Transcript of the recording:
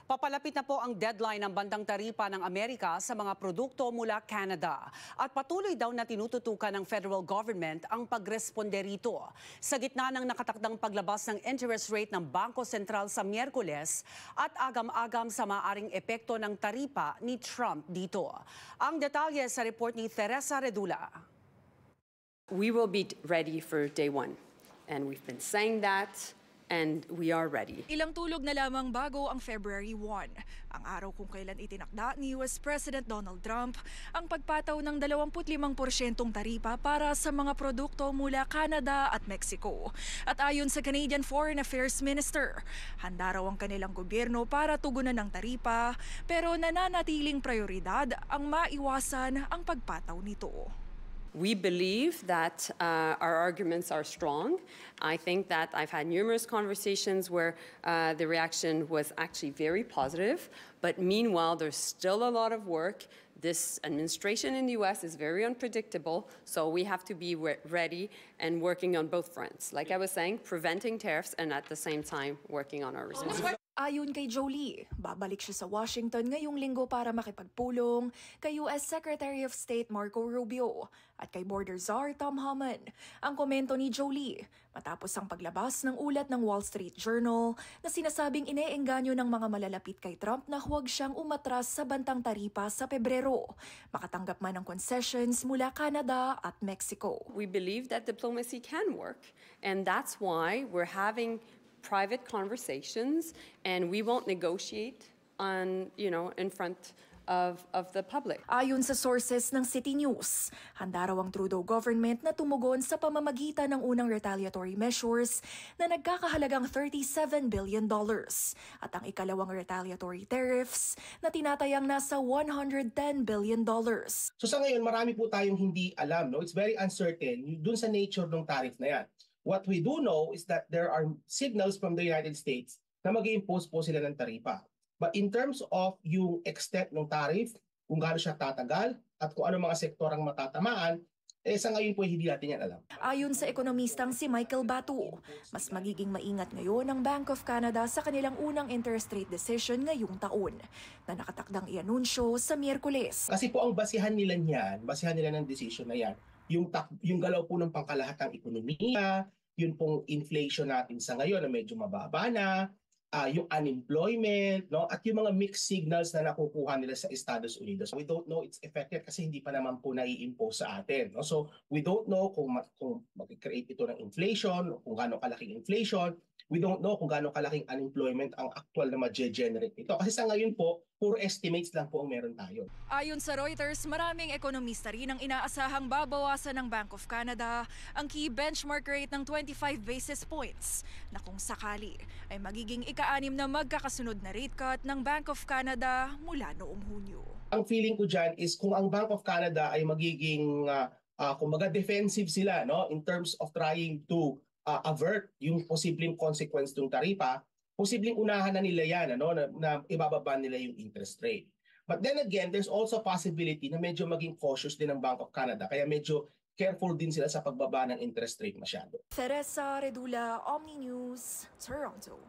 Papalapit na po ang deadline ng bandang taripa ng Amerika sa mga produkto mula Canada. At patuloy daw na tinututukan ng federal government ang pagresponde rito. Sa gitna ng nakatakdang paglabas ng interest rate ng Bangko Sentral sa Miyerkules at agam-agam sa maaring epekto ng taripa ni Trump dito. Ang detalye sa report ni Teresa Redula. We will be ready for day one. And we've been saying that. And we are ready. Ilang tulog na lamang bago ang February 1, ang araw kung kailan itinakda ni US President Donald Trump ang pagpataw ng 25% taripa para sa mga produkto mula Canada at Mexico. At ayon sa Canadian Foreign Affairs Minister, handa raw ang kanilang gobyerno para tugunan ng taripa, pero nananatiling prioridad ang maiwasan ang pagpataw nito. We believe that our arguments are strong. I think that I've had numerous conversations where the reaction was actually very positive. But meanwhile, there's still a lot of work. This administration in the U.S. is very unpredictable, so we have to be ready and working on both fronts. Like I was saying, preventing tariffs and at the same time working on our resources. Ayon kay Jolie, babalik siya sa Washington ngayong linggo para makipagpulong kay US Secretary of State Marco Rubio at kay Border Czar Tom Hammond. Ang komento ni Jolie matapos ang paglabas ng ulat ng Wall Street Journal na sinasabing ineengganyo ng mga malalapit kay Trump na huwag siyang umatras sa bantang taripa sa Pebrero, makatanggap man ng concessions mula Canada at Mexico. We believe that diplomacy can work, and that's why we're having private conversations, and we won't negotiate on, in front of the public. Ayon sa sources ng City News, handa raw ang Trudeau government na tumugon sa pamamagitan ng unang retaliatory measures na nagkakahalagang $37 billion at ang ikalawang retaliatory tariffs na tinatayang nasa $110 billion. So sa ngayon, marami po tayong hindi alam. No? It's very uncertain dun sa nature ng tariff na yan. What we do know is that there are signals from the United States na mag-i-impose po sila ng taripa. But in terms of yung extent ng tariff, kung gaano siya tatagal at kung ano mga sektor ang matatamaan, sa ngayon po hindi natin yan alam. Ayon sa ekonomistang si Michael Batu, mas magiging maingat ngayon ang Bank of Canada sa kanilang unang interest rate decision ngayong taon na nakatakdang i-anunsyo sa Miyerkules. Kasi po ang basihan nila ng decision na yan, yung galaw po ng pangkalahatang ekonomiya, yun pong inflation natin sa ngayon na medyo mababa na, yung unemployment, no? At yung mga mixed signals na nakukuha nila sa Estados Unidos. We don't know its effective kasi hindi pa naman po nai-impose sa atin. No? So we don't know kung mag-create ito ng inflation, kung gaano kalaking inflation. We don't know kung gaano kalaking unemployment ang actual na ma-generate ito. Kasi sa ngayon po, puro estimates lang po ang meron tayo. Ayon sa Reuters, maraming ekonomista rin ang inaasahang babawasan ng Bank of Canada ang key benchmark rate ng 25 basis points na kung sakali ay magiging ika-6 na magkakasunod na rate cut ng Bank of Canada mula noong Hunyo. Ang feeling ko dyan is kung ang Bank of Canada ay magiging kumbaga defensive sila, no, in terms of trying to avert yung posibleng consequence ng taripa, posibleng unahan na nila yan, na ibababa nila yung interest rate. But then again, there's also possibility na medyo maging cautious din ng Bank of Canada, kaya medyo careful din sila sa pagbaba ng interest rate masyado. Teresa Redula, Omni News, Toronto.